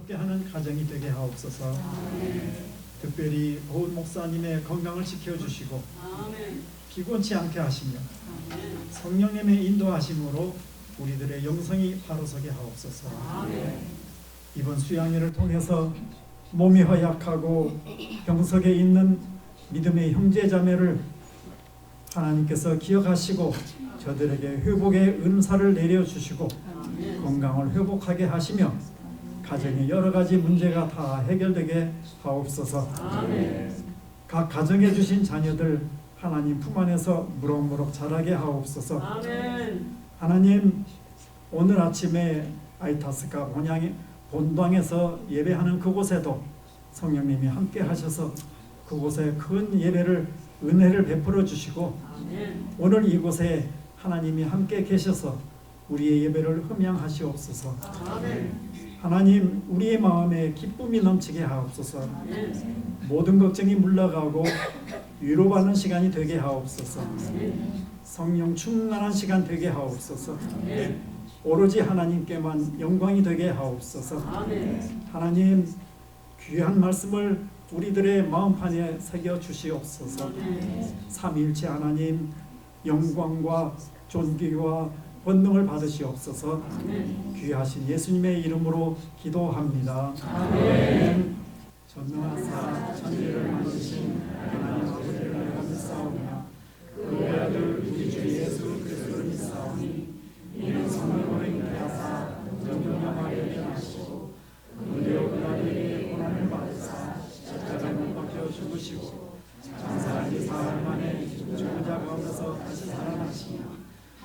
즐겁게 하는 가정이 되게 하옵소서. 특별히 보은 목사님의 건강을 지켜주시고 피곤치 않게 하시며 성령님의 인도하심으로 우리들의 영성이 바로 서게 하옵소서. 이번 수양회를 통해서 몸이 허약하고 병석에 있는 믿음의 형제자매를 하나님께서 기억하시고 저들에게 회복의 은사를 내려주시고 건강을 회복하게 하시며 가정의 여러 가지 문제가 다 해결되게 하옵소서. 각 가정에 주신 자녀들 하나님 품 안에서 무럭무럭 자라게 하옵소서. 하나님, 오늘 아침에 아이타스카 본당에서 예배하는 그곳에도 성령님이 함께 하셔서 그곳에 큰 예배를 은혜를 베풀어 주시고 오늘 이곳에 하나님이 함께 계셔서 우리의 예배를 흠양하시옵소서. 하나님, 우리의 마음에 기쁨이 넘치게 하옵소서. 모든 걱정이 물러가고 위로받는 시간이 되게 하옵소서. 성령 충만한 시간 되게 하옵소서. 오로지 하나님께만 영광이 되게 하옵소서. 하나님, 귀한 말씀을 우리들의 마음판에 새겨 주시옵소서. 삼위일체 하나님, 영광과 존귀와 권능을 받으시옵소서. 귀하신 예수님의 이름으로 기도합니다. 아멘. 전능하사 천지를 만드신 하나님 아버지를 내가 믿사오며 그의 아들 우리 주 예수 그리스도를 믿사오니 이는 성령으로 잉태하사 정령하게 태어나시고 은혜로 그날에게 고난을 받으사 십자가에 못 박혀 죽으시고 장사한 사흘 만에 죽은 자 가운데서 다시 살아나시며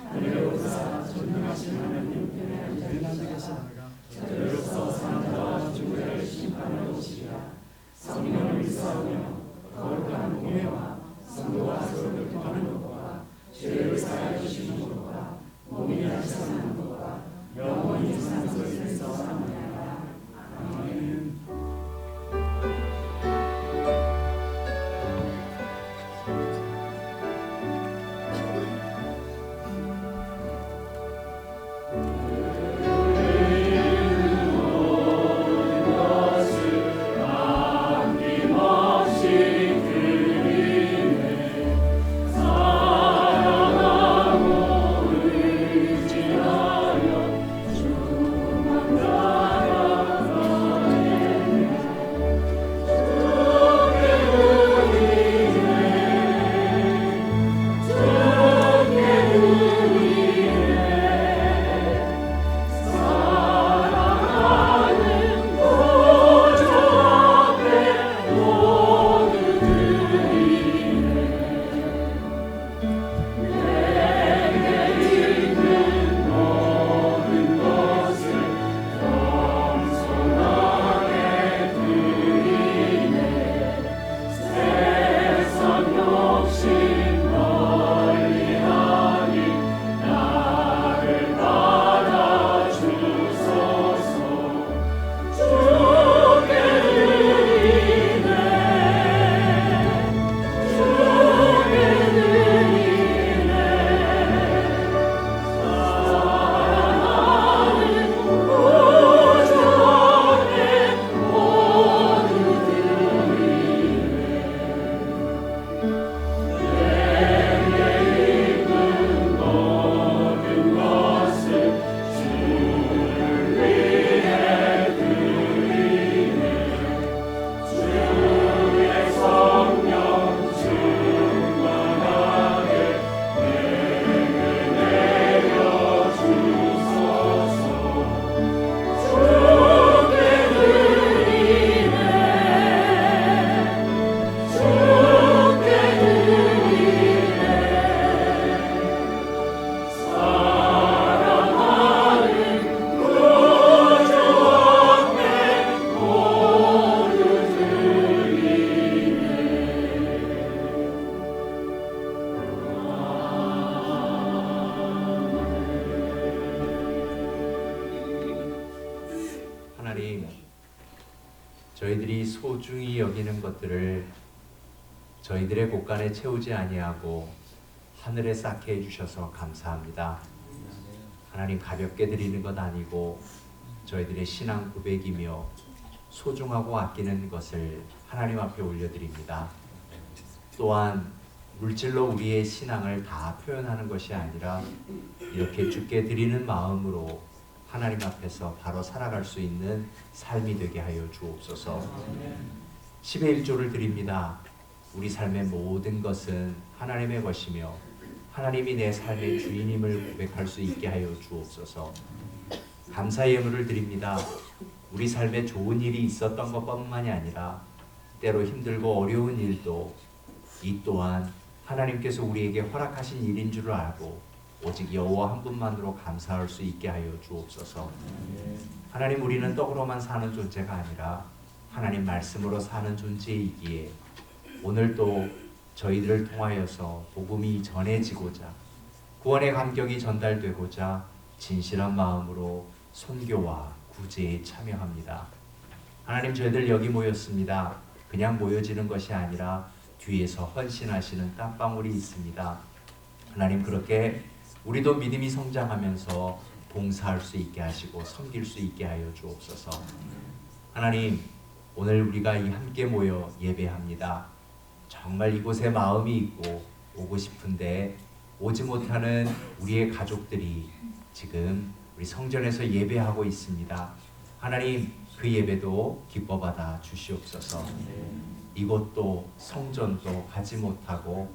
하늘에 오르사 전능하신 하나님 배난데 계시다가 저리로서 사는 자와 죽은 자를 심판하러 오시리라. 성령을 믿사오며 거룩한 공예와 성도와 서로 교통하는 것과 죄를 사하여 주시는 것과 몸이 다시 사는 것과 영원히 사는 것을 믿사옵나이다. 아멘. 저희들이 소중히 여기는 것들을 저희들의 곳간에 채우지 아니하고 하늘에 쌓게 해주셔서 감사합니다. 하나님, 가볍게 드리는 것 아니고 저희들의 신앙 고백이며 소중하고 아끼는 것을 하나님 앞에 올려드립니다. 또한 물질로 우리의 신앙을 다 표현하는 것이 아니라 이렇게 주께 드리는 마음으로 하나님 앞에서 바로 살아갈 수 있는 삶이 되게 하여 주옵소서. 10의 1조를 드립니다. 우리 삶의 모든 것은 하나님의 것이며 하나님이 내 삶의 주인임을 고백할 수 있게 하여 주옵소서. 감사의 예물을 드립니다. 우리 삶에 좋은 일이 있었던 것뿐만이 아니라 때로 힘들고 어려운 일도 이 또한 하나님께서 우리에게 허락하신 일인 줄을 알고 오직 여호와 한 분만으로 감사할 수 있게 하여 주옵소서. 하나님, 우리는 떡으로만 사는 존재가 아니라 하나님 말씀으로 사는 존재이기에 오늘도 저희들을 통하여서 복음이 전해지고자 구원의 감격이 전달되고자 진실한 마음으로 선교와 구제에 참여합니다. 하나님, 저희들 여기 모였습니다. 그냥 모여지는 것이 아니라 뒤에서 헌신하시는 땀방울이 있습니다. 하나님, 그렇게 우리도 믿음이 성장하면서 봉사할 수 있게 하시고 섬길 수 있게 하여 주옵소서. 하나님, 오늘 우리가 이 함께 모여 예배합니다. 정말 이곳에 마음이 있고 오고 싶은데 오지 못하는 우리의 가족들이 지금 우리 성전에서 예배하고 있습니다. 하나님, 그 예배도 기뻐 받아 주시옵소서. 이곳도 성전도 가지 못하고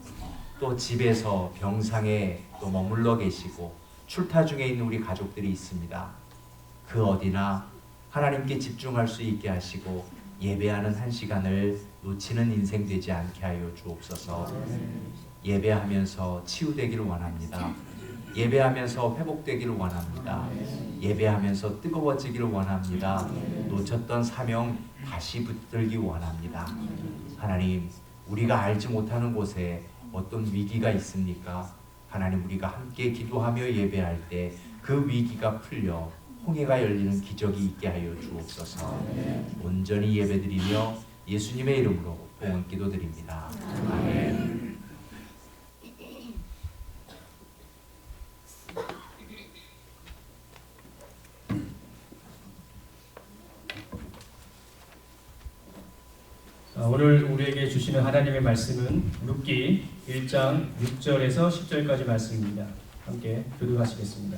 또 집에서 병상에 또 머물러 계시고 출타 중에 있는 우리 가족들이 있습니다. 그 어디나 하나님께 집중할 수 있게 하시고 예배하는 한 시간을 놓치는 인생 되지 않게 하여 주옵소서. 예배하면서 치유되기를 원합니다. 예배하면서 회복되기를 원합니다. 예배하면서 뜨거워지기를 원합니다. 놓쳤던 사명 다시 붙들기 원합니다. 하나님, 우리가 알지 못하는 곳에 어떤 위기가 있습니까? 하나님, 우리가 함께 기도하며 예배할 때 그 위기가 풀려 홍해가 열리는 기적이 있게 하여 주옵소서. 온전히 예배드리며 예수님의 이름으로 봉헌 기도드립니다. 아멘. 오늘 우리에게 주시는 하나님의 말씀은 룻기 1장 6절에서 10절까지 말씀입니다. 함께 교독하시겠습니다.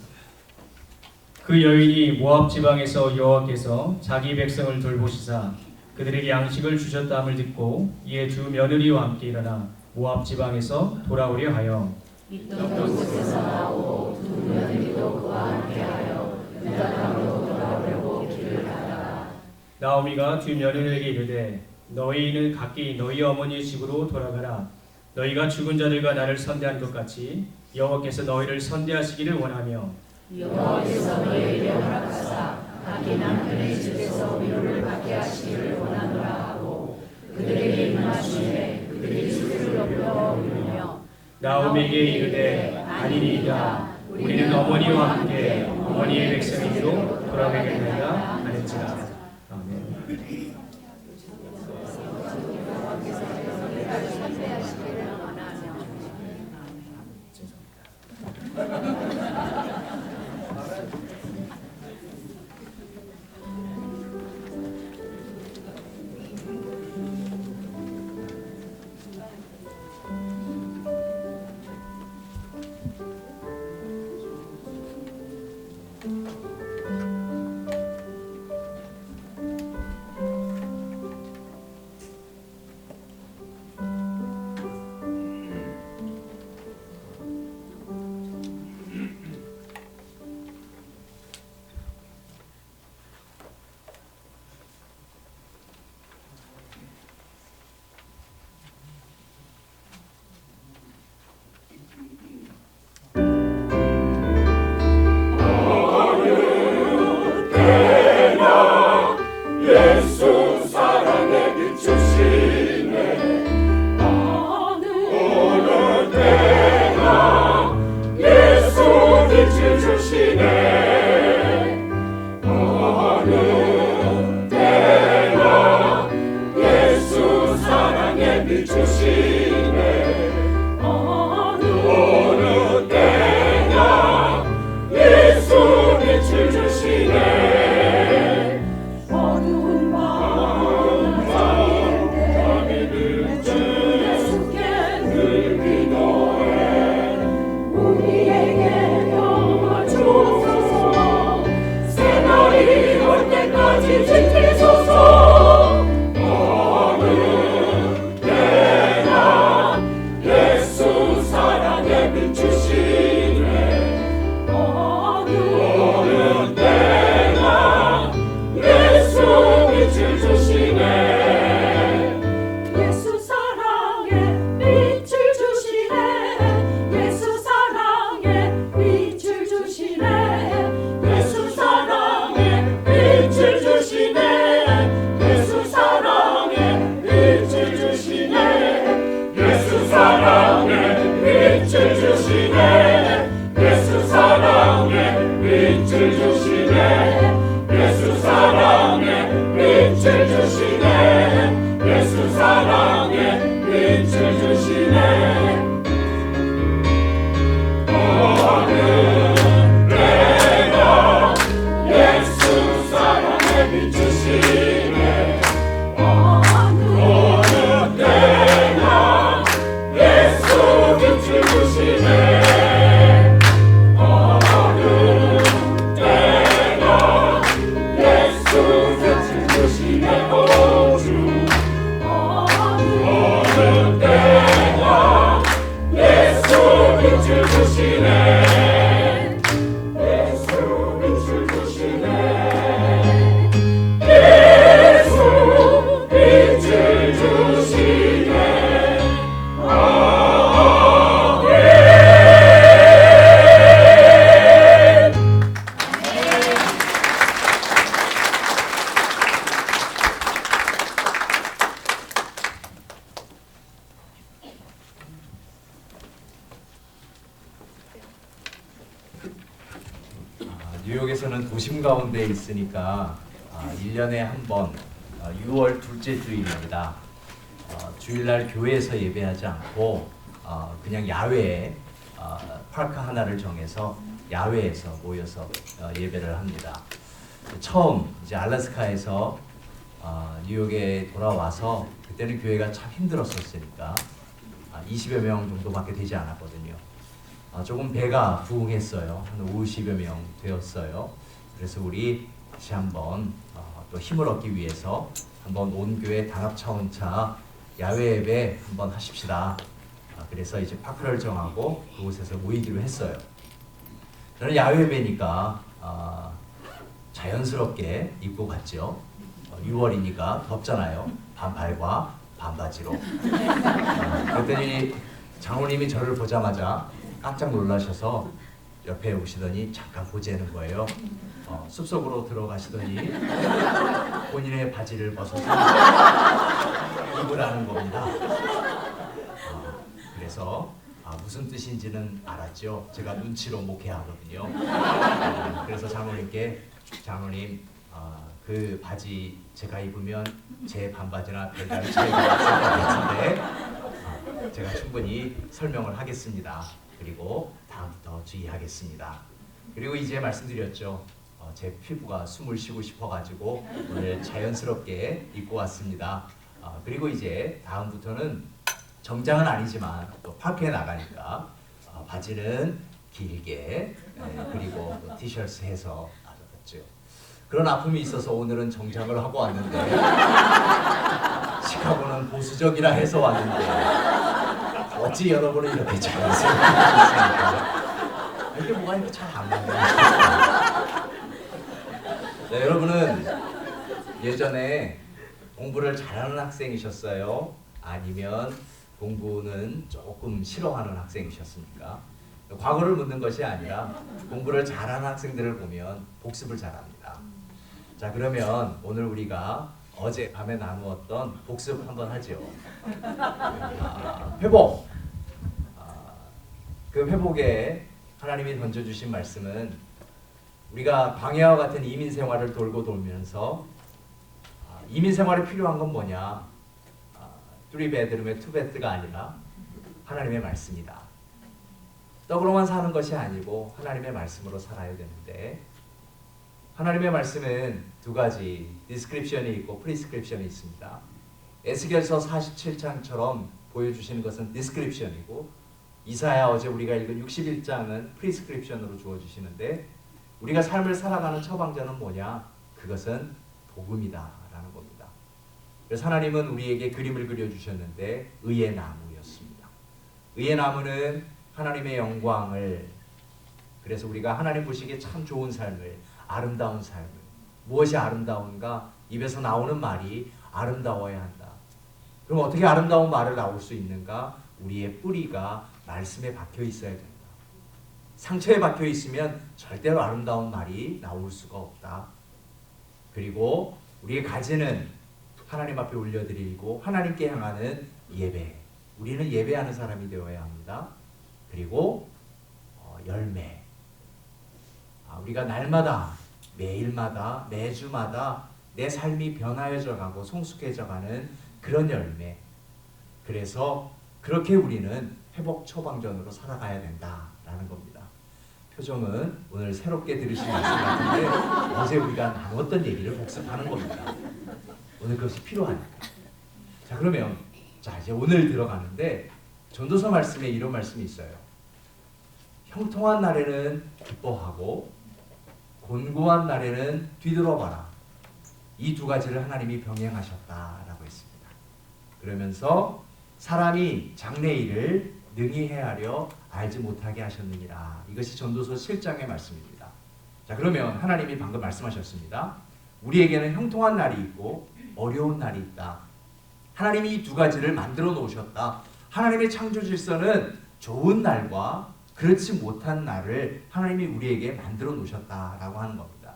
그 여인이 모압 지방에서 여호와께서 자기 백성을 돌보시사 그들에게 양식을 주셨다함을 듣고 이에 두 며느리와 함께 일어나 모압 지방에서 돌아오려 하여 있던 곳에서 나오고 두 며느리도 그와 함께하여 유다 땅으로 돌아오려고 길을 가다가 나오미가 두 며느리에게 이르되 너희는 각기 너희 어머니의 집으로 돌아가라. 너희가 죽은 자들과 나를 선대한 것 같이 여호와께서 너희를 선대하시기를 원하며 여호와께서 너희에게 허락하사 각기 남편의 집에서 위로를 받게 하시기를 원하노라 하고 그들에게 임하시되 그들이 술을 높여 부르며 나오미에게 이르되 아니니이다. 우리는 어머니와 함께 어머니의 백성이기로 돌아가겠나이다 하였지라. 아멘. 어두운 밤 뉴욕에서는 도심 가운데 있으니까 1년에 한 번 6월 둘째 주일입니다. 주일날 교회에서 예배하지 않고 그냥 야외에 파크 하나를 정해서 야외에서 모여서 예배를 합니다. 처음 이제 알래스카에서 뉴욕에 돌아와서 그때는 교회가 참 힘들었었으니까 20여 명 정도밖에 되지 않았거든요. 조금 배가 부응했어요. 한 50여 명 되었어요. 그래서 우리 다시 한번 또 힘을 얻기 위해서 한번 온 교회 단합 차원차 야외 예배 한번 하십시다. 그래서 이제 파크를 정하고 그곳에서 모이기로 했어요. 저는 야외 예배니까 자연스럽게 입고 갔죠. 6월이니까 덥잖아요. 반팔과 반바지로. 그랬더니 장로님이 저를 보자마자 깜짝 놀라셔서 옆에 오시더니 잠깐 보재는 거예요. 숲속으로 들어가시더니 본인의 바지를 벗어서 입으라는 겁니다. 그래서 무슨 뜻인지는 알았죠. 제가 눈치로 목회하거든요. 그래서 장로님께 장로님 그 바지 제가 입으면 제 반바지나 별다른 차이가 없을 것 같은데 제가 충분히 설명을 하겠습니다. 그리고 다음부터 주의하겠습니다. 그리고 이제 말씀드렸죠. 제 피부가 숨을 쉬고 싶어가지고 오늘 자연스럽게 입고 왔습니다. 그리고 이제 다음부터는 정장은 아니지만 또 파크에 나가니까 바지는 길게 그리고 또 티셔츠 해서 나갔죠. 그런 아픔이 있어서 오늘은 정장을 하고 왔는데 시카고는 보수적이라 해서 왔는데 어찌 여러분은 이렇게 자연스럽게 이게 뭐가 이렇게 잘 안 맞나요? 네, 여러분은 예전에 공부를 잘하는 학생이셨어요? 아니면 공부는 조금 싫어하는 학생이셨습니까? 과거를 묻는 것이 아니라 공부를 잘하는 학생들을 보면 복습을 잘합니다. 자, 그러면 오늘 우리가 어제 밤에 나누었던 복습 한번 하죠. 회복. 그 회복에 하나님이 던져주신 말씀은 우리가 광야와 같은 이민 생활을 돌고 돌면서 이민 생활에 필요한 건 뭐냐? 3bedroom에 2bed가 아니라 하나님의 말씀이다. 떡으로만 사는 것이 아니고 하나님의 말씀으로 살아야 되는데 하나님의 말씀은 두 가지 디스크립션이 있고 프리스크립션이 있습니다. 에스겔서 47장처럼 보여주시는 것은 디스크립션이고 이사야 어제 우리가 읽은 61장은 프리스크립션으로 주어주시는데 우리가 삶을 살아가는 처방전은 뭐냐? 그것은 복음이다 라는 겁니다. 그래서 하나님은 우리에게 그림을 그려주셨는데 의의 나무였습니다. 의의 나무는 하나님의 영광을 그래서 우리가 하나님 보시기에 참 좋은 삶을 아름다운 삶을 무엇이 아름다운가? 입에서 나오는 말이 아름다워야 한다. 그럼 어떻게 아름다운 말을 나올 수 있는가? 우리의 뿌리가 말씀에 박혀 있어야 된다. 상처에 박혀 있으면 절대로 아름다운 말이 나올 수가 없다. 그리고 우리의 가지는 하나님 앞에 올려드리고 하나님께 향하는 예배. 우리는 예배하는 사람이 되어야 합니다. 그리고 열매. 우리가 날마다 매일마다 매주마다 내 삶이 변화해져 가고 성숙해져 가는 그런 열매. 그래서 그렇게 우리는 회복 처방전으로 살아가야 된다라는 겁니다. 표정은 오늘 새롭게 들으신 말씀 같은데 어제 우리가 나눴던 얘기를 복습하는 겁니다. 오늘 그것이 필요하니까. 자, 그러면 자 이제 오늘 들어가는데 전도서 말씀에 이런 말씀이 있어요. 형통한 날에는 기뻐하고 곤고한 날에는 뒤돌아봐라. 이 두 가지를 하나님이 병행하셨다라고 했습니다. 그러면서 사람이 장래일을 능히 헤아려 알지 못하게 하셨느니라. 이것이 전도서 7장의 말씀입니다. 자, 그러면 하나님이 방금 말씀하셨습니다. 우리에게는 형통한 날이 있고 어려운 날이 있다. 하나님이 이 두 가지를 만들어 놓으셨다. 하나님의 창조 질서는 좋은 날과 그렇지 못한 날을 하나님이 우리에게 만들어 놓으셨다라고 하는 겁니다.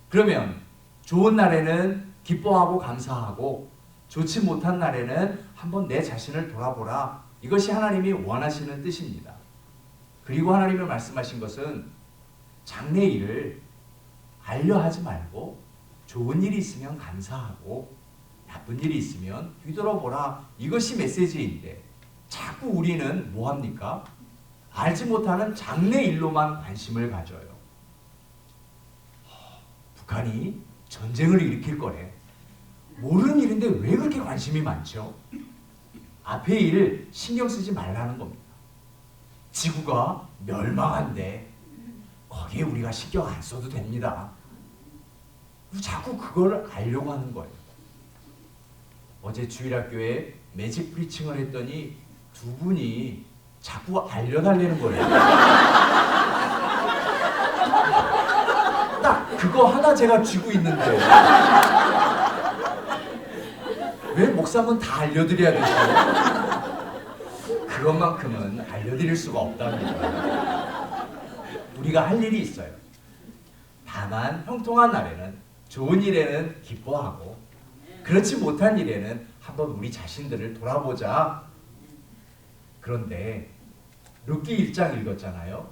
그러면 좋은 날에는 기뻐하고 감사하고 좋지 못한 날에는 한번 내 자신을 돌아보라. 이것이 하나님이 원하시는 뜻입니다. 그리고 하나님이 말씀하신 것은 장래일을 알려하지 말고 좋은 일이 있으면 감사하고 나쁜 일이 있으면 뒤돌아보라. 이것이 메시지인데 자꾸 우리는 뭐합니까? 알지 못하는 장래일로만 관심을 가져요. 북한이 전쟁을 일으킬 거래. 모르는 일인데 왜 그렇게 관심이 많죠? 앞의 일을 신경 쓰지 말라는 겁니다. 지구가 멸망한데 거기에 우리가 신경 안 써도 됩니다. 자꾸 그걸 알려고 하는 거예요. 어제 주일학교에 매직 프리칭을 했더니 두 분이 자꾸 알려달라는 거예요. 딱 그거 하나 제가 쥐고 있는데 왜 목사님은 다 알려드려야 되죠? 그것만큼은 알려드릴 수가 없답니다. 우리가 할 일이 있어요. 다만 형통한 날에는 좋은 일에는 기뻐하고 그렇지 못한 일에는 한번 우리 자신들을 돌아보자. 그런데 룻기 1장 읽었잖아요.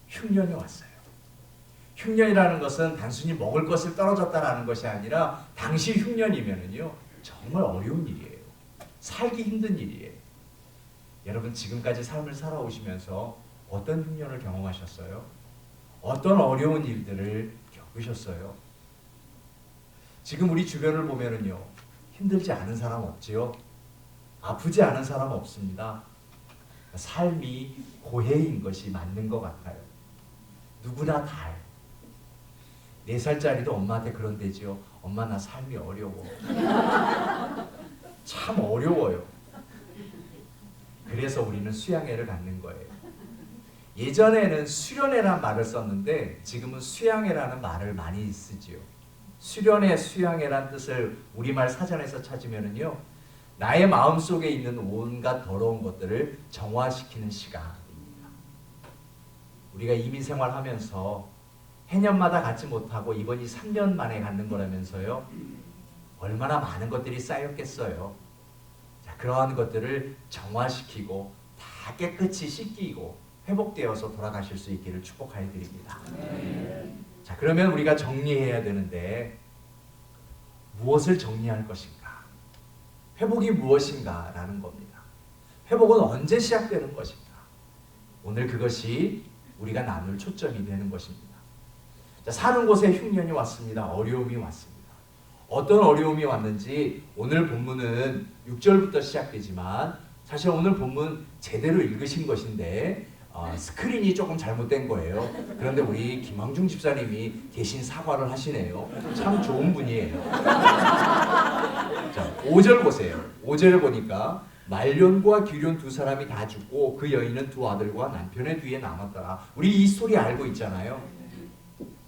흉년이 왔어요. 흉년이라는 것은 단순히 먹을 것을 떨어졌다라는 것이 아니라 당시 흉년이면은요 정말 어려운 일이에요. 살기 힘든 일이에요. 여러분 지금까지 삶을 살아오시면서 어떤 흉년을 경험하셨어요? 어떤 어려운 일들을 겪으셨어요? 지금 우리 주변을 보면은요 힘들지 않은 사람 없지요? 아프지 않은 사람 없습니다. 삶이 고해인 것이 맞는 것 같아요. 누구나 다 알고. 4살짜리도 엄마한테 그런대지요. 엄마 나 삶이 어려워. 참 어려워요. 그래서 우리는 수양회를 갖는 거예요. 예전에는 수련회란 말을 썼는데 지금은 수양회라는 말을 많이 쓰지요. 수련회, 수양회란 뜻을 우리말 사전에서 찾으면은요 나의 마음속에 있는 온갖 더러운 것들을 정화시키는 시간입니다. 우리가 이민생활 하면서 해년마다 갖지 못하고 이번이 3년 만에 갖는 거라면서요. 얼마나 많은 것들이 쌓였겠어요. 자, 그러한 것들을 정화시키고 다 깨끗이 씻기고 회복되어서 돌아가실 수 있기를 축복하여 드립니다. 자, 그러면 우리가 정리해야 되는데 무엇을 정리할 것인가? 회복이 무엇인가? 라는 겁니다. 회복은 언제 시작되는 것인가? 오늘 그것이 우리가 나눌 초점이 되는 것입니다. 자, 사는 곳에 흉년이 왔습니다. 어려움이 왔습니다. 어떤 어려움이 왔는지 오늘 본문은 6절부터 시작되지만 사실 오늘 본문 제대로 읽으신 것인데 스크린이 조금 잘못된 거예요. 그런데 우리 김황중 집사님이 대신 사과를 하시네요. 참 좋은 분이에요. 자, 5절 보세요. 5절을 보니까 말년과 기련 두 사람이 다 죽고 그 여인은 두 아들과 남편의 뒤에 남았더라. 우리 이 스토리 알고 있잖아요.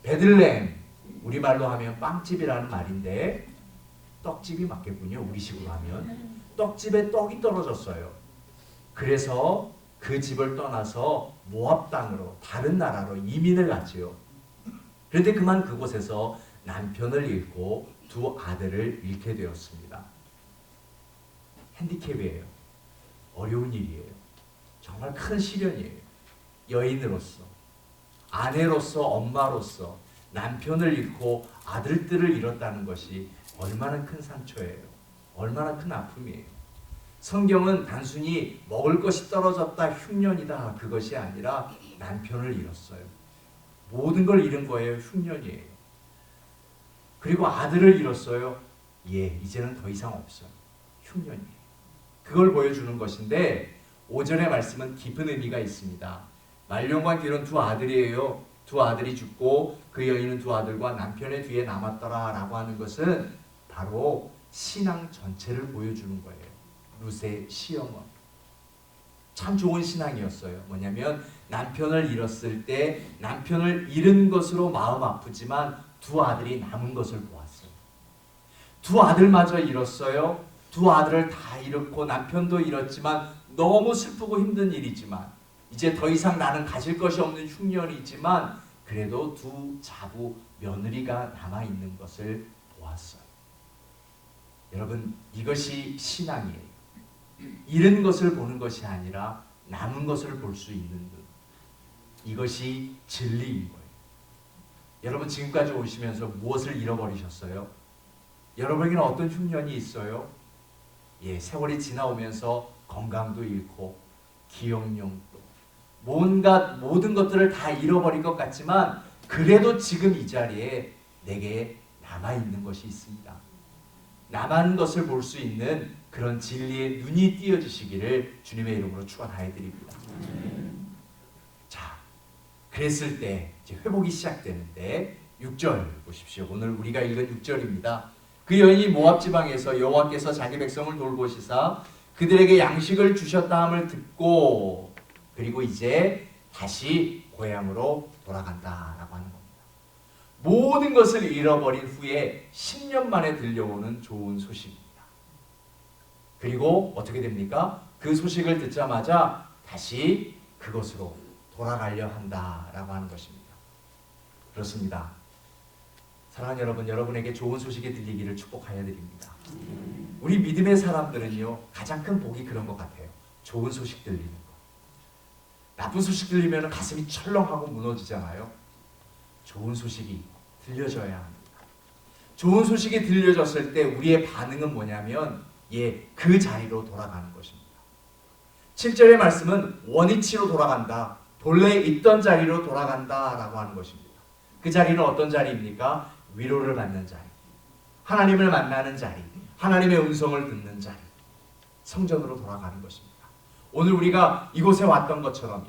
베들레헴, 우리말로 하면 빵집이라는 말인데 떡집이 맞겠군요. 우리식으로 하면 떡집에 떡이 떨어졌어요. 그래서 그 집을 떠나서 모압 땅으로 다른 나라로 이민을 갔지요. 그런데 그만 그곳에서 남편을 잃고 두 아들을 잃게 되었습니다. 핸디캡이에요. 어려운 일이에요. 정말 큰 시련이에요. 여인으로서, 아내로서, 엄마로서 남편을 잃고 아들들을 잃었다는 것이 얼마나 큰 상처예요. 얼마나 큰 아픔이에요. 성경은 단순히 먹을 것이 떨어졌다, 흉년이다 그것이 아니라 남편을 잃었어요. 모든 걸 잃은 거예요. 흉년이에요. 그리고 아들을 잃었어요. 예, 이제는 더 이상 없어요. 흉년이에요. 그걸 보여주는 것인데 5절의 말씀은 깊은 의미가 있습니다. 말년과 기른 두 아들이에요. 두 아들이 죽고 그 여인은 두 아들과 남편의 뒤에 남았더라 라고 하는 것은 바로 신앙 전체를 보여주는 거예요. 룻의 시어머니. 참 좋은 신앙이었어요. 뭐냐면 남편을 잃었을 때 남편을 잃은 것으로 마음 아프지만 두 아들이 남은 것을 보았어요. 두 아들마저 잃었어요. 두 아들을 다 잃었고 남편도 잃었지만 너무 슬프고 힘든 일이지만 이제 더 이상 나는 가질 것이 없는 흉년이지만 그래도 두 자부 며느리가 남아있는 것을 보았어요. 여러분, 이것이 신앙이에요. 잃은 것을 보는 것이 아니라 남은 것을 볼 수 있는 눈. 이것이 진리인 거예요. 여러분, 지금까지 오시면서 무엇을 잃어버리셨어요? 여러분에게는 어떤 흉년이 있어요? 예, 세월이 지나오면서 건강도 잃고 기억력도 뭔가 모든 것들을 다 잃어버린 것 같지만 그래도 지금 이 자리에 내게 남아있는 것이 있습니다. 남은 것을 볼 수 있는 그런 진리의 눈이 띄어지시기를 주님의 이름으로 축원하여드립니다. 자, 그랬을 때 이제 회복이 시작되는데 6절 보십시오. 오늘 우리가 읽은 6절입니다. 그 여인이 모압 지방에서 여호와께서 자기 백성을 돌보시사 그들에게 양식을 주셨다 함을 듣고 그리고 이제 다시 고향으로 돌아간다라고 하는 겁니다. 모든 것을 잃어버린 후에 10년 만에 들려오는 좋은 소식입니다. 그리고 어떻게 됩니까? 그 소식을 듣자마자 다시 그것으로 돌아가려 한다라고 하는 것입니다. 그렇습니다. 사랑하는 여러분, 여러분에게 좋은 소식이 들리기를 축복하여 드립니다. 우리 믿음의 사람들은요, 가장 큰 복이 그런 것 같아요. 좋은 소식 들리는 거. 나쁜 소식 들리면 가슴이 철렁하고 무너지잖아요. 좋은 소식이 들려져야 합니다. 좋은 소식이 들려졌을 때 우리의 반응은 뭐냐면 그 자리로 돌아가는 것입니다. 7절의 말씀은 원위치로 돌아간다. 본래 있던 자리로 돌아간다 라고 하는 것입니다. 그 자리는 어떤 자리입니까? 위로를 받는 자리, 하나님을 만나는 자리, 하나님의 음성을 듣는 자리, 성전으로 돌아가는 것입니다. 오늘 우리가 이곳에 왔던 것처럼요.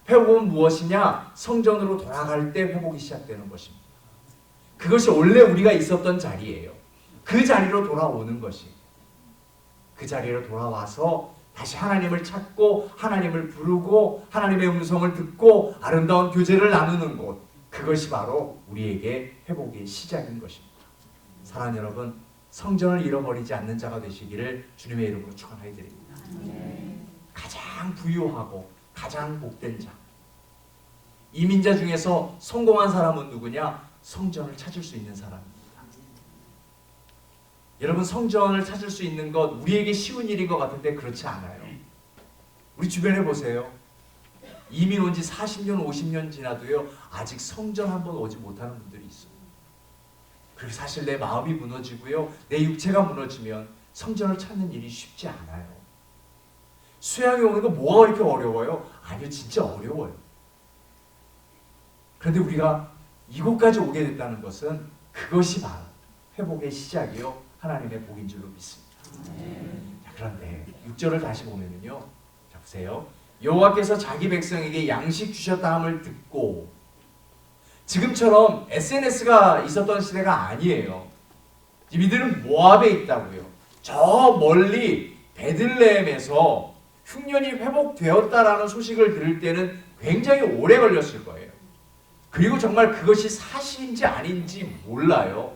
회복은 무엇이냐? 성전으로 돌아갈 때 회복이 시작되는 것입니다. 그것이 원래 우리가 있었던 자리예요. 그 자리로 돌아오는 것이, 그 자리로 돌아와서 다시 하나님을 찾고 하나님을 부르고 하나님의 음성을 듣고 아름다운 교제를 나누는 곳, 그것이 바로 우리에게 회복의 시작인 것입니다. 사랑하는 여러분, 성전을 잃어버리지 않는 자가 되시기를 주님의 이름으로 축원하여 드립니다. 가장 부유하고 가장 복된 자, 이민자 중에서 성공한 사람은 누구냐? 성전을 찾을 수 있는 사람입니다. 여러분, 성전을 찾을 수 있는 것 우리에게 쉬운 일인 것 같은데 그렇지 않아요. 우리 주변에 보세요. 이민 온 지 40년, 50년 지나도요 아직 성전 한번 오지 못하는 분들이 있어요. 그리고 사실 내 마음이 무너지고요, 내 육체가 무너지면 성전을 찾는 일이 쉽지 않아요. 수양이 오는 거 뭐가 그렇게 어려워요? 아니요, 진짜 어려워요. 그런데 우리가 이곳까지 오게 됐다는 것은 그것이 바로 회복의 시작이요 하나님의 복인 줄로 믿습니다. 자, 그런데 6절을 다시 보면은요, 자 보세요. 여호와께서 자기 백성에게 양식 주셨다 함을 듣고, 지금처럼 SNS가 있었던 시대가 아니에요. 이들은 모압에 있다고요. 저 멀리 베들레헴에서 흉년이 회복되었다라는 소식을 들을 때는 굉장히 오래 걸렸을 거예요. 그리고 정말 그것이 사실인지 아닌지 몰라요.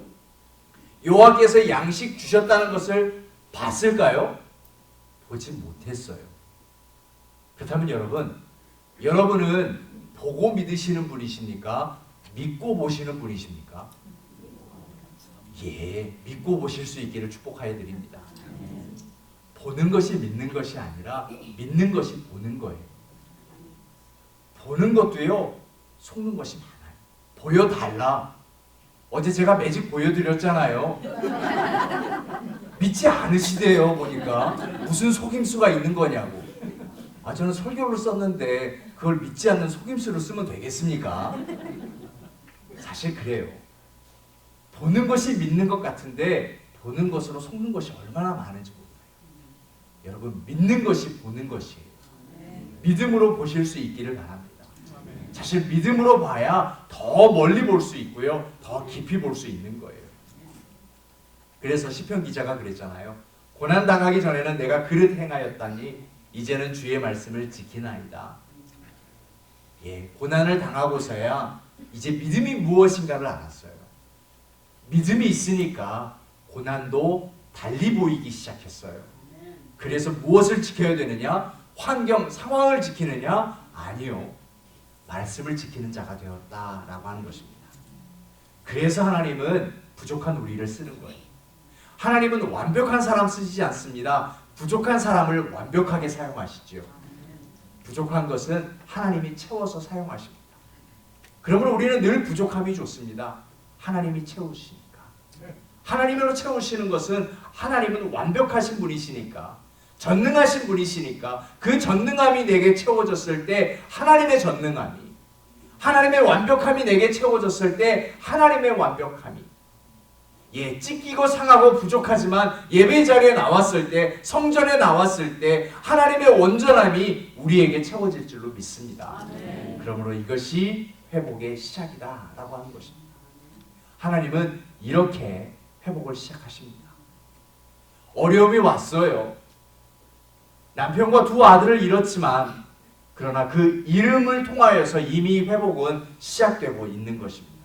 여호와께서 양식 주셨다는 것을 봤을까요? 보지 못했어요. 그렇다면 여러분은 보고 믿으시는 분이십니까? 믿고 보시는 분이십니까? 예, 믿고 보실 수 있기를 축복하여 드립니다. 보는 것이 믿는 것이 아니라 믿는 것이 보는 거예요. 보는 것도요, 속는 것이 많아요. 보여달라. 어제 제가 매직 보여드렸잖아요. 믿지 않으시대요. 보니까 무슨 속임수가 있는 거냐고. 저는 설교를 썼는데 그걸 믿지 않는 속임수를 쓰면 되겠습니까? 사실 그래요. 보는 것이 믿는 것 같은데 보는 것으로 속는 것이 얼마나 많은지 몰라요. 여러분, 믿는 것이 보는 것이에요. 믿음으로 보실 수 있기를 바랍니다. 사실 믿음으로 봐야 더 멀리 볼 수 있고요, 더 깊이 볼 수 있는 거예요. 그래서 시편 기자가 그랬잖아요. 고난 당하기 전에는 내가 그릇 행하였다니 이제는 주의 말씀을 지키나이다. 고난을 당하고서야 이제 믿음이 무엇인가를 알았어요. 믿음이 있으니까 고난도 달리 보이기 시작했어요. 그래서 무엇을 지켜야 되느냐? 환경, 상황을 지키느냐? 아니요. 말씀을 지키는 자가 되었다라고 하는 것입니다. 그래서 하나님은 부족한 우리를 쓰는 거예요. 하나님은 완벽한 사람 쓰시지 않습니다. 부족한 사람을 완벽하게 사용하시죠. 부족한 것은 하나님이 채워서 사용하십니다. 그러므로 우리는 늘 부족함이 좋습니다. 하나님이 채우시니까. 하나님으로 채우시는 것은 하나님은 완벽하신 분이시니까, 전능하신 분이시니까 그 전능함이 내게 채워졌을 때 하나님의 전능함이, 하나님의 완벽함이 내게 채워졌을 때 하나님의 완벽함이, 찢기고 상하고 부족하지만 예배 자리에 나왔을 때, 성전에 나왔을 때 하나님의 온전함이 우리에게 채워질 줄로 믿습니다. 그러므로 이것이 회복의 시작이다라고 하는 것입니다. 하나님은 이렇게 회복을 시작하십니다. 어려움이 왔어요. 남편과 두 아들을 잃었지만 그러나 그 잃음을 통하여서 이미 회복은 시작되고 있는 것입니다.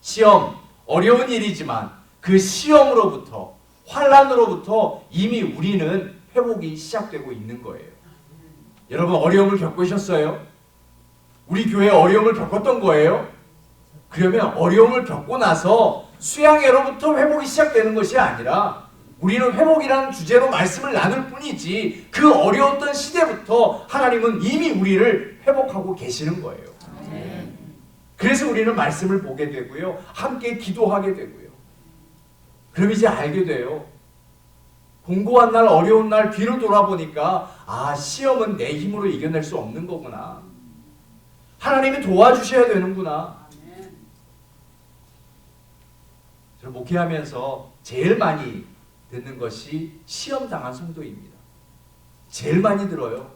시험, 어려운 일이지만 그 시험으로부터, 환난으로부터 이미 우리는 회복이 시작되고 있는 거예요. 여러분, 어려움을 겪으셨어요? 우리 교회 어려움을 겪었던 거예요? 그러면 어려움을 겪고 나서 수양회로부터 회복이 시작되는 것이 아니라 우리는 회복이라는 주제로 말씀을 나눌 뿐이지 그 어려웠던 시대부터 하나님은 이미 우리를 회복하고 계시는 거예요. 그래서 우리는 말씀을 보게 되고요, 함께 기도하게 되고요. 그럼 이제 알게 돼요. 공고한 날, 어려운 날 뒤를 돌아보니까 시험은 내 힘으로 이겨낼 수 없는 거구나. 하나님이 도와주셔야 되는구나. 저는 목회하면서 제일 많이 듣는 것이 시험당한 성도입니다. 제일 많이 들어요.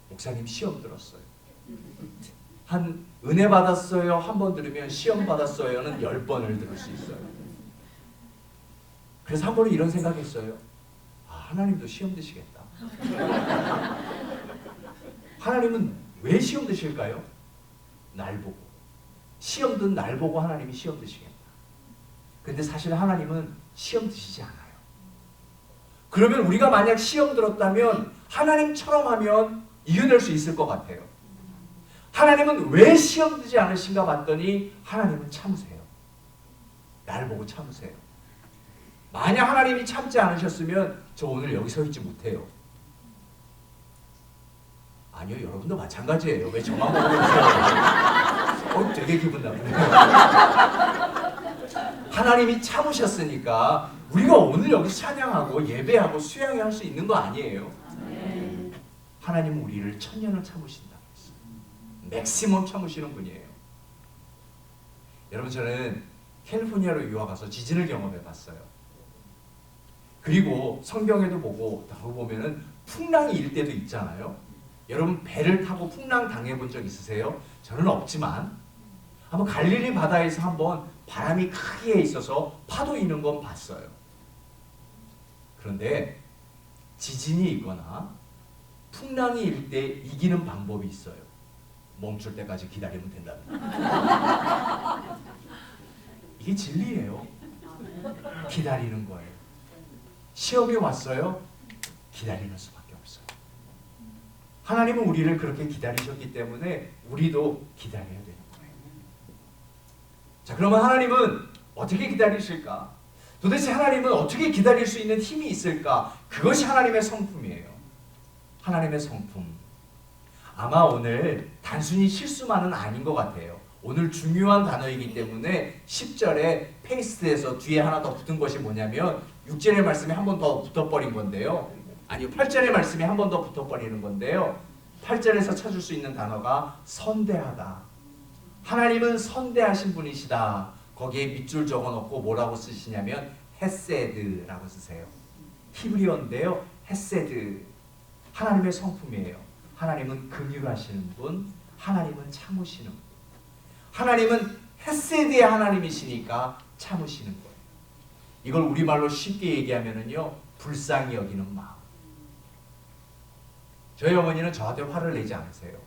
목사님 시험 들었어요. 한 은혜 받았어요 한 번 들으면 시험 받았어요는 10번을 들을 수 있어요. 그래서 한 번은 이런 생각했어요. 하나님도 시험 드시겠다. 하나님은 왜 시험 드실까요? 날 보고. 시험 든 날 보고 하나님이 시험 드시겠다. 근데 사실 하나님은 시험 드시지 않아요. 그러면 우리가 만약 시험 들었다면 하나님처럼 하면 이겨낼 수 있을 것 같아요. 하나님은 왜 시험 드지 않으신가 봤더니 하나님은 참으세요. 날 보고 참으세요. 만약 하나님이 참지 않으셨으면 저 오늘 여기 서 있지 못해요. 아니요, 여러분도 마찬가지예요. 왜 저만 보고 있어요? 되게 기분 나쁘네요. 하나님이 참으셨으니까 우리가 오늘 여기 찬양하고 예배하고 수양회 할 수 있는 거 아니에요. 하나님은 우리를 천년을 참으신다. 맥시멈 참으시는 분이에요. 여러분, 저는 캘리포니아로 유학 가서 지진을 경험해 봤어요. 그리고 성경에도 보고 보면은 풍랑이 일 때도 있잖아요. 여러분, 배를 타고 풍랑 당해본 적 있으세요? 저는 없지만 한번 갈릴리 바다에서 한번 바람이 크게 있어서 파도 있는 건 봤어요. 그런데 지진이 있거나 풍랑이 일 때 이기는 방법이 있어요. 멈출 때까지 기다리면 된답니다. 이게 진리예요. 기다리는 거예요. 시험이 왔어요. 기다리는 수밖에 없어요. 하나님은 우리를 그렇게 기다리셨기 때문에 우리도 기다려야 되는 거예요. 자, 그러면 하나님은 어떻게 기다리실까? 도대체 하나님은 어떻게 기다릴 수 있는 힘이 있을까? 그것이 하나님의 성품이에요. 하나님의 성품. 아마 오늘 단순히 실수만은 아닌 것 같아요. 오늘 중요한 단어이기 때문에 10절에 페이스트에서 뒤에 하나 더 붙은 것이 뭐냐면 6절의 말씀이 한 번 더 붙어버린 건데요. 아니요, 8절의 말씀이 한 번 더 붙어버리는 건데요. 8절에서 찾을 수 있는 단어가 선대하다. 하나님은 선대하신 분이시다. 거기에 밑줄 적어놓고 뭐라고 쓰시냐면 헤세드라고 쓰세요. 히브리어인데요. 헤세드. 하나님의 성품이에요. 하나님은 긍휼하시는 분, 하나님은 참으시는 분. 하나님은 헤세드의 하나님이시니까 참으시는 거예요. 이걸 우리말로 쉽게 얘기하면은요, 불쌍히 여기는 마음. 저희 어머니는 저한테 화를 내지 않으세요.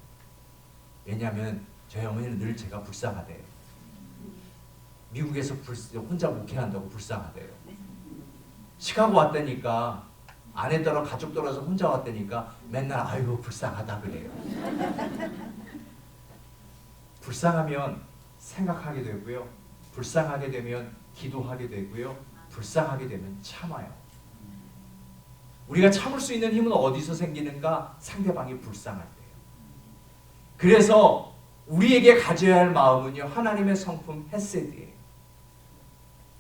왜냐하면 저희 어머니는 늘 제가 불쌍하대요. 미국에서 혼자 목회한다고 불쌍하대요. 시카고 왔다니까 아내 따라 가족 따라서 혼자 왔다니까 맨날 아이고 불쌍하다 그래요. 불쌍하면 생각하게 되고요. 불쌍하게 되면 기도하게 되고요. 불쌍하게 되면 참아요. 우리가 참을 수 있는 힘은 어디서 생기는가? 상대방이 불쌍할 때요. 그래서 우리에게 가져야 할 마음은요, 하나님의 성품 헤세드예요.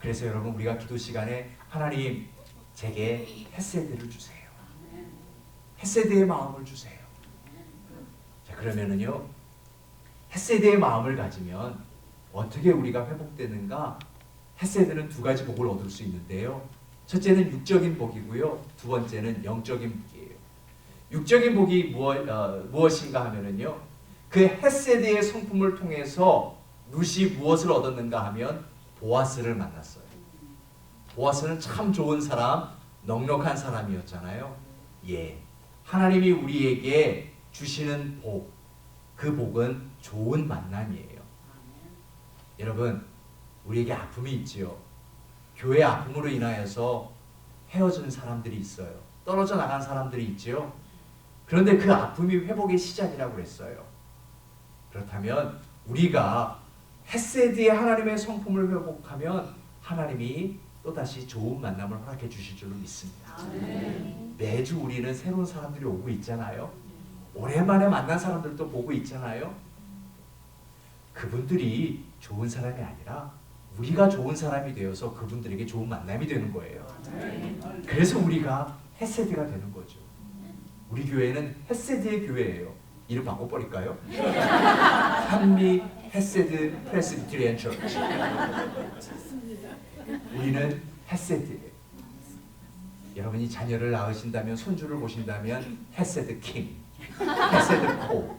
그래서 여러분, 우리가 기도 시간에 하나님 제게 헤세드를 주세요. 헤세드의 마음을 주세요. 자, 그러면은요, 헤세드의 마음을 가지면 어떻게 우리가 회복되는가? 헤세드는 두 가지 복을 얻을 수 있는데요. 첫째는 육적인 복이고요. 두 번째는 영적인 복이에요. 육적인 복이 무엇인가 하면은요, 그 헤세드의 성품을 통해서 룻이 무엇을 얻었는가 하면 보아스를 만났어요. 보아스는 참 좋은 사람, 넉넉한 사람이었잖아요. 예, 하나님이 우리에게 주시는 복, 그 복은 좋은 만남이에요. 여러분, 우리에게 아픔이 있지요. 교회 아픔으로 인하여서 헤어진 사람들이 있어요. 떨어져 나간 사람들이 있지요. 그런데 그 아픔이 회복의 시작이라고 했어요. 그렇다면 우리가 헤세드의 하나님의 성품을 회복하면 하나님이 또다시 좋은 만남을 허락해 주실 줄로 믿습니다. 매주 우리는 새로운 사람들이 오고 있잖아요. 오랜만에 만난 사람들도 보고 있잖아요. 그분들이 좋은 사람이 아니라 우리가 좋은 사람이 되어서 그분들에게 좋은 만남이 되는 거예요. 그래서 우리가 헤세드가 되는 거죠. 우리 교회는 헤세드의 교회예요. 이름 바꿔버릴까요? 한미 헤세드 프레스비테리안 처치. 우리는 헤세드예요. 여러분이 자녀를 낳으신다면, 손주를 보신다면 헤세드 킹, 헤세드 코.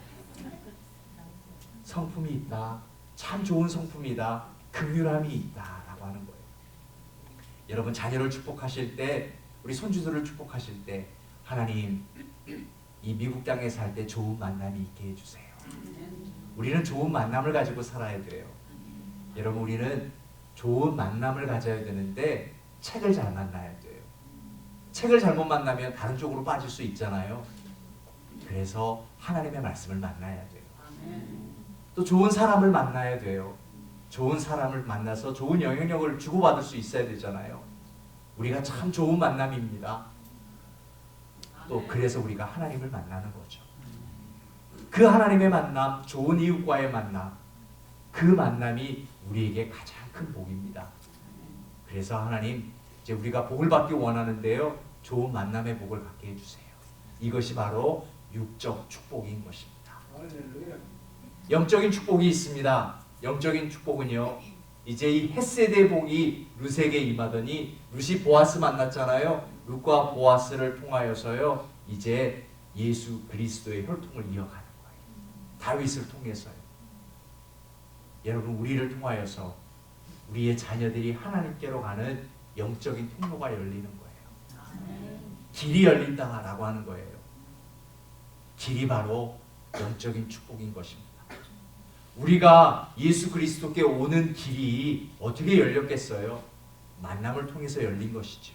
성품이 있다. 참 좋은 성품이다. 긍휼함이 있다라고 하는 거예요. 여러분, 자녀를 축복하실 때, 우리 손주들을 축복하실 때, 하나님 이 미국 땅에 살 때 좋은 만남이 있게 해주세요. 우리는 좋은 만남을 가지고 살아야 돼요. 여러분, 우리는 좋은 만남을 가져야 되는데 책을 잘 만나야 돼요. 책을 잘못 만나면 다른 쪽으로 빠질 수 있잖아요. 그래서 하나님의 말씀을 만나야 돼요. 또 좋은 사람을 만나야 돼요. 좋은 사람을 만나서 좋은 영향력을 주고받을 수 있어야 되잖아요. 우리가 참 좋은 만남입니다. 또 그래서 우리가 하나님을 만나는 거죠. 그 하나님의 만남, 좋은 이웃과의 만남, 그 만남이 우리에게 가장 큰 복입니다. 그래서 하나님, 이제 우리가 복을 받기 원하는데요, 좋은 만남의 복을 받게 해주세요. 이것이 바로 육적 축복인 것입니다. 영적인 축복이 있습니다. 영적인 축복은요, 이제 이 헤세드의 복이 룻에게 임하더니 룻이 보아스 만났잖아요. 룻과 보아스를 통하여서요, 이제 예수 그리스도의 혈통을 이어가는 거예요. 다윗을 통해서요. 여러분, 우리를 통하여서 우리의 자녀들이 하나님께로 가는 영적인 통로가 열리는 거예요. 길이 열린다라고 하는 거예요. 길이 바로 영적인 축복인 것입니다. 우리가 예수 그리스도께 오는 길이 어떻게 열렸겠어요? 만남을 통해서 열린 것이죠.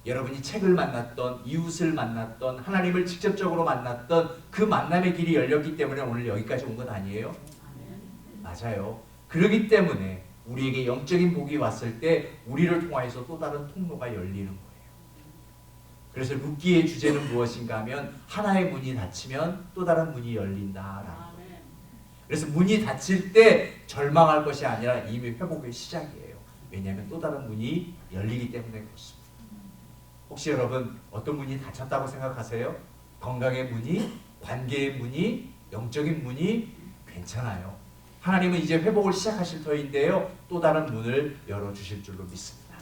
여러분이 책을 만났던, 이웃을 만났던, 하나님을 직접적으로 만났던 그 만남의 길이 열렸기 때문에 오늘 여기까지 온 건 아니에요? 맞아요. 그렇기 때문에 우리에게 영적인 복이 왔을 때 우리를 통하여서 또 다른 통로가 열리는 거예요. 그래서 룻기의 주제는 무엇인가 하면 하나의 문이 닫히면 또 다른 문이 열린다라는 거예요. 그래서 문이 닫힐 때 절망할 것이 아니라 이미 회복의 시작이에요. 왜냐하면 또 다른 문이 열리기 때문에 그렇습니다. 혹시 여러분 어떤 문이 닫혔다고 생각하세요? 건강의 문이, 관계의 문이, 영적인 문이 괜찮아요. 하나님은 이제 회복을 시작하실 터인데요. 또 다른 문을 열어주실 줄로 믿습니다.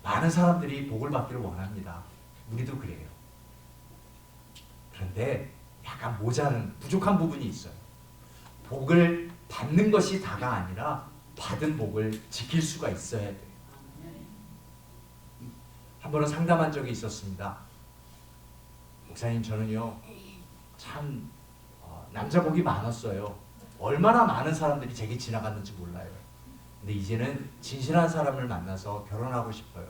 많은 사람들이 복을 받기를 원합니다. 우리도 그래요. 그런데 약간 모자른, 부족한 부분이 있어요. 복을 받는 것이 다가 아니라 받은 복을 지킬 수가 있어야 돼요. 한 번은 상담한 적이 있었습니다. 목사님, 저는요 참 남자 복이 많았어요. 얼마나 많은 사람들이 제게 지나갔는지 몰라요. 근데 이제는 진실한 사람을 만나서 결혼하고 싶어요.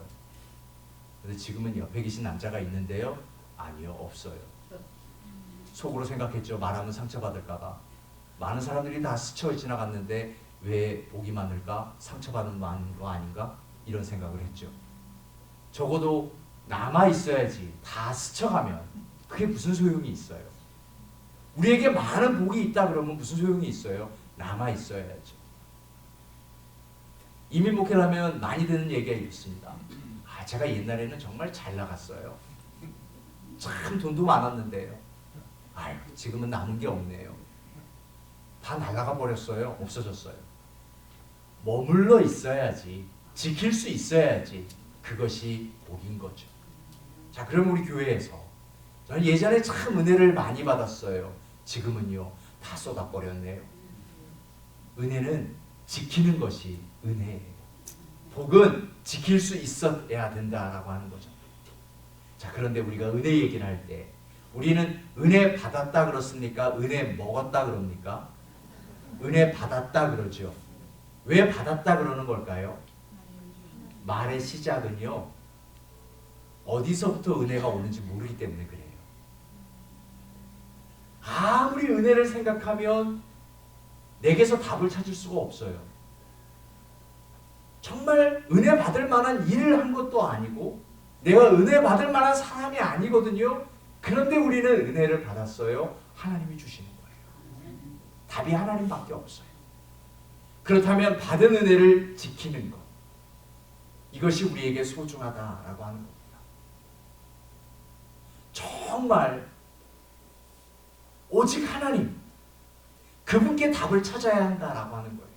근데 지금은 옆에 계신 남자가 있는데요, 아니요, 없어요. 속으로 생각했죠. 말하면 상처받을까 봐. 많은 사람들이 다 스쳐 지나갔는데 왜 복이 많을까? 상처받는 거 아닌가? 이런 생각을 했죠. 적어도 남아 있어야지. 다 스쳐가면 그게 무슨 소용이 있어요? 우리에게 많은 복이 있다 그러면 무슨 소용이 있어요? 남아 있어야죠. 이민 목회를 하면 많이 듣는 얘기가 있습니다. 제가 옛날에는 정말 잘 나갔어요. 참 돈도 많았는데요. 지금은 남은 게 없네요. 다 날아가 버렸어요. 없어졌어요. 머물러 있어야지. 지킬 수 있어야지. 그것이 복인 거죠. 자, 그럼 우리 교회에서 저는 예전에 참 은혜를 많이 받았어요. 지금은요 다 쏟아버렸네요. 은혜는 지키는 것이 은혜예요. 복은 지킬 수 있어야 된다라고 하는 거죠. 자, 그런데 우리가 은혜 얘기를 할 때 우리는 은혜 받았다 그렇습니까? 은혜 먹었다 그럽니까? 은혜 받았다 그러죠. 왜 받았다 그러는 걸까요? 말의 시작은요 어디서부터 은혜가 오는지 모르기 때문에 그래요. 아무리 은혜를 생각하면 내게서 답을 찾을 수가 없어요. 정말 은혜 받을 만한 일을 한 것도 아니고 내가 은혜 받을 만한 사람이 아니거든요. 그런데 우리는 은혜를 받았어요. 하나님이 주시는 거예요. 답이 하나님밖에 없어요. 그렇다면 받은 은혜를 지키는 것, 이것이 우리에게 소중하다라고 하는 겁니다. 정말 오직 하나님, 그분께 답을 찾아야 한다라고 하는 거예요.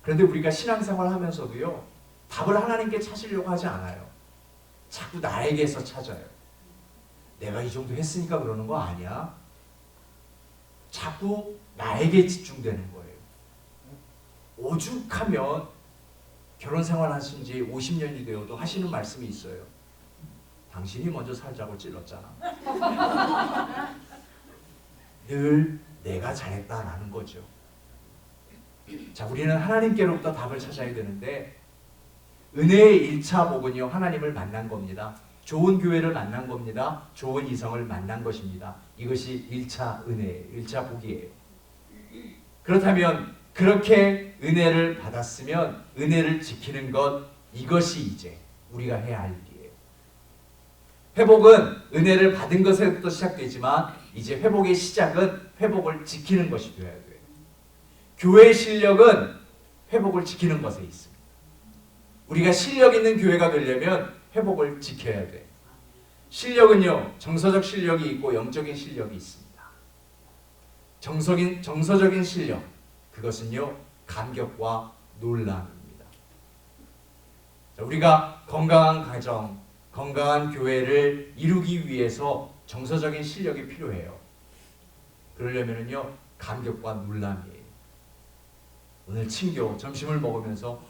그런데 우리가 신앙생활 하면서도요 답을 하나님께 찾으려고 하지 않아요. 자꾸 나에게서 찾아요. 내가 이 정도 했으니까 그러는 거 아니야? 자꾸 나에게 집중되는 거예요. 오죽하면 결혼생활 하신 지 50년이 되어도 하시는 말씀이 있어요. 당신이 먼저 살자고 찔렀잖아. 늘 내가 잘했다라는 거죠. 자, 우리는 하나님께로부터 답을 찾아야 되는데 은혜의 1차 복은요 하나님을 만난 겁니다. 좋은 교회를 만난 겁니다. 좋은 이성을 만난 것입니다. 이것이 1차 은혜, 1차 복이에요. 그렇다면 그렇게 은혜를 받았으면 은혜를 지키는 것, 이것이 이제 우리가 해야 할 일이에요. 회복은 은혜를 받은 것에부터 시작되지만 이제 회복의 시작은 회복을 지키는 것이 되어야 돼요. 교회의 실력은 회복을 지키는 것에 있습니다. 우리가 실력 있는 교회가 되려면 회복을 지켜야 돼. 실력은요 정서적 실력이 있고 영적인 실력이 있습니다. 정서적인 실력, 그것은요 감격과 놀람입니다. 자, 우리가 건강한 가정, 건강한 교회를 이루기 위해서 정서적인 실력이 필요해요. 그러려면요 감격과 놀람이에요. 오늘 친교 점심을 먹으면서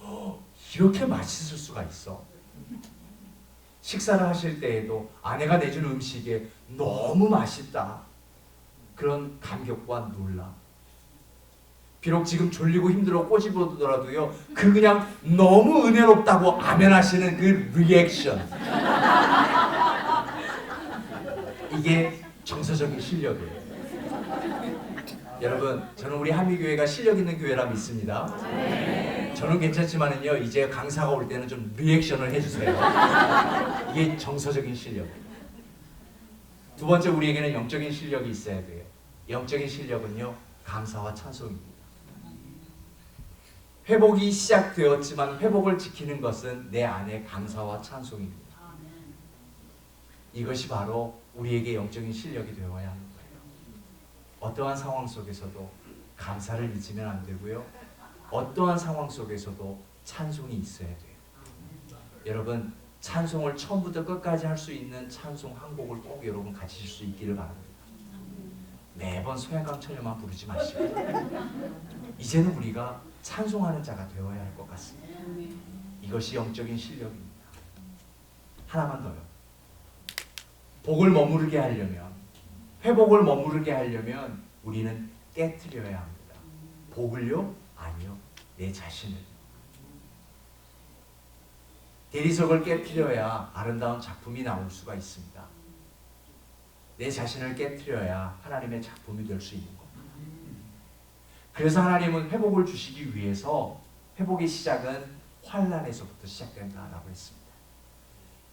이렇게 맛있을 수가 있어. 식사를 하실 때에도 아내가 내준 음식에 너무 맛있다. 그런 감격과 놀람. 비록 지금 졸리고 힘들어 꼬집어두더라도요 그냥 너무 은혜롭다고 아멘하시는 그 리액션, 이게 정서적인 실력이에요. 여러분, 저는 우리 한미교회가 실력 있는 교회라 믿습니다. 저는 괜찮지만은요 이제 강사가 올 때는 좀 리액션을 해주세요. 이게 정서적인 실력이에요. 두 번째, 우리에게는 영적인 실력이 있어야 돼요. 영적인 실력은요 감사와 찬송입니다. 회복이 시작되었지만 회복을 지키는 것은 내 안의 감사와 찬송입니다. 이것이 바로 우리에게 영적인 실력이 되어야 하는 거예요. 어떠한 상황 속에서도 감사를 잊으면 안 되고요. 어떠한 상황 속에서도 찬송이 있어야 돼요. 여러분, 찬송을 처음부터 끝까지 할 수 있는 찬송 한 곡을 꼭 여러분 가지실 수 있기를 바랍니다. 매번 소양강천녀만 부르지 마시고 이제는 우리가 찬송하는 자가 되어야 할 것 같습니다. 이것이 영적인 실력입니다. 하나만 더요. 복을 머무르게 하려면, 회복을 머무르게 하려면 우리는 깨트려야 합니다. 복을요? 아니요. 내 자신을. 대리석을 깨트려야 아름다운 작품이 나올 수가 있습니다. 내 자신을 깨트려야 하나님의 작품이 될 수 있는 겁니다. 그래서 하나님은 회복을 주시기 위해서 회복의 시작은 환난에서부터 시작된다라고 했습니다.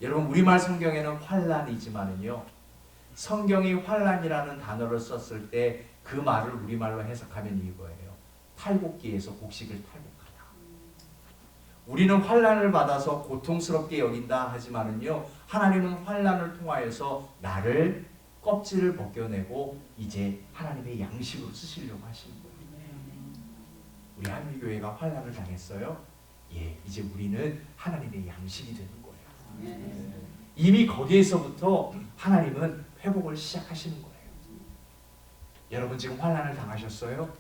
여러분, 우리말 성경에는 환난이지만은요, 성경이 환난이라는 단어를 썼을 때 그 말을 우리말로 해석하면 이거예요. 탈곡기에서 곡식을 탈곡하다. 우리는 환난을 받아서 고통스럽게 여긴다 하지만은요, 하나님은 환난을 통하여서 나를 껍질을 벗겨내고 이제 하나님의 양식으로 쓰시려고 하시는 거예요. 우리 한미교회가 환난을 당했어요. 예, 이제 우리는 하나님의 양식이 되는 거예요. 이미 거기에서부터 하나님은 회복을 시작하시는 거예요. 여러분, 지금 환난을 당하셨어요?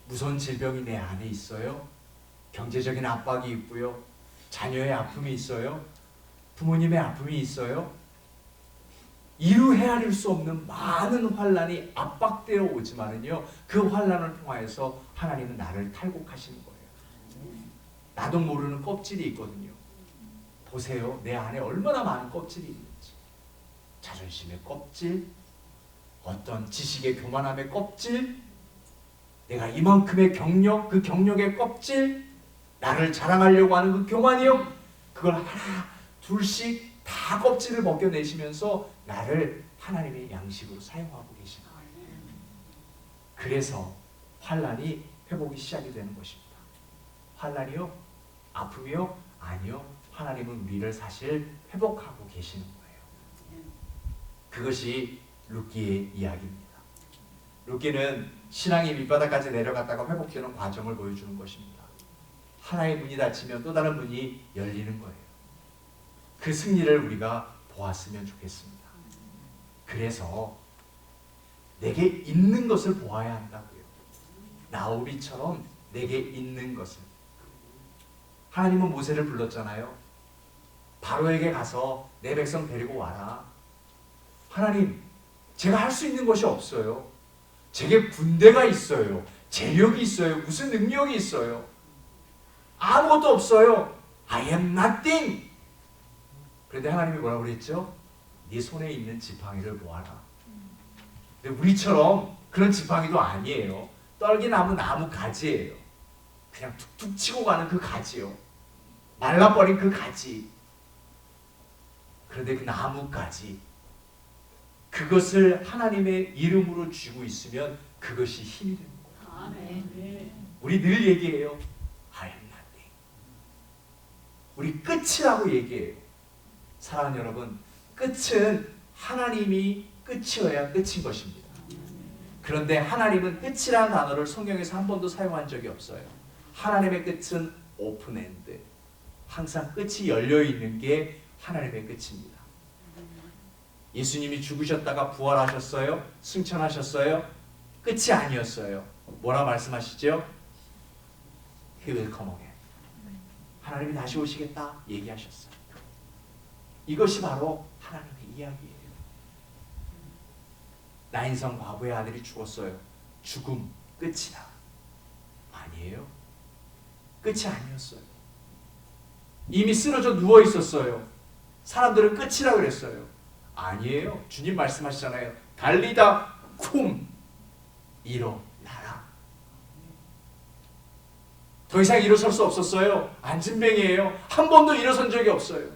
무서운 질병이 내 안에 있어요? 경제적인 압박이 있고요. 자녀의 아픔이 있어요. 부모님의 아픔이 있어요. 이루 헤아릴 수 없는 많은 환난이 압박되어 오지만은요, 그 환난을 통하여서 하나님은 나를 탈곡하시는 거예요. 나도 모르는 껍질이 있거든요. 보세요. 내 안에 얼마나 많은 껍질이 있는지. 자존심의 껍질, 어떤 지식의 교만함의 껍질, 내가 이만큼의 경력, 그 경력의 껍질, 나를 자랑하려고 하는 그 교만이요, 그걸 하나 둘씩 다 껍질을 벗겨내시면서 나를 하나님의 양식으로 사용하고 계시는 거예요. 그래서 환난이 회복이 시작이 되는 것입니다. 환난이요? 아픔이요? 아니요. 하나님은 우리를 사실 회복하고 계시는 거예요. 그것이 룻기의 이야기입니다. 룻기는 신앙이 밑바닥까지 내려갔다가 회복되는 과정을 보여주는 것입니다. 하나의 문이 닫히면 또 다른 문이 열리는 거예요. 그 승리를 우리가 보았으면 좋겠습니다. 그래서 내게 있는 것을 보아야 한다고요. 나오미처럼 내게 있는 것을. 하나님은 모세를 불렀잖아요. 바로에게 가서 내 백성 데리고 와라. 하나님, 제가 할 수 있는 것이 없어요. 제게 군대가 있어요. 재력이 있어요. 무슨 능력이 있어요. 아무것도 없어요. I am nothing. 그런데 하나님이 뭐라고 그랬죠? 네 손에 있는 지팡이를 모아라. 근데 우리처럼 그런 지팡이도 아니에요. 떨기나무 나무 가지예요. 그냥 툭툭 치고 가는 그 가지요. 말라버린 그 가지. 그런데 그 나무가지, 그것을 하나님의 이름으로 쥐고 있으면 그것이 힘이 되는 거예요. 아멘. 우리 늘 얘기해요. I am nothing. 우리 끝이라고 얘기해요. 사랑하는 여러분, 끝은 하나님이 끝이어야 끝인 것입니다. 그런데 하나님은 끝이라는 단어를 성경에서 한 번도 사용한 적이 없어요. 하나님의 끝은 오픈엔드. 항상 끝이 열려있는 게 하나님의 끝입니다. 예수님이 죽으셨다가 부활하셨어요? 승천하셨어요? 끝이 아니었어요. 뭐라 말씀하시죠? He will come again. 하나님이 다시 오시겠다 얘기하셨어요. 이것이 바로 하나님의 이야기예요. 나인성 과부의 아들이 죽었어요. 죽음 끝이다. 아니에요. 끝이 아니었어요. 이미 쓰러져 누워 있었어요. 사람들은 끝이라고 그랬어요. 아니에요. 주님 말씀하시잖아요. 달리다 쿰 일어나라. 더 이상 일어설 수 없었어요. 안진뱅이에요. 한 번도 일어선 적이 없어요.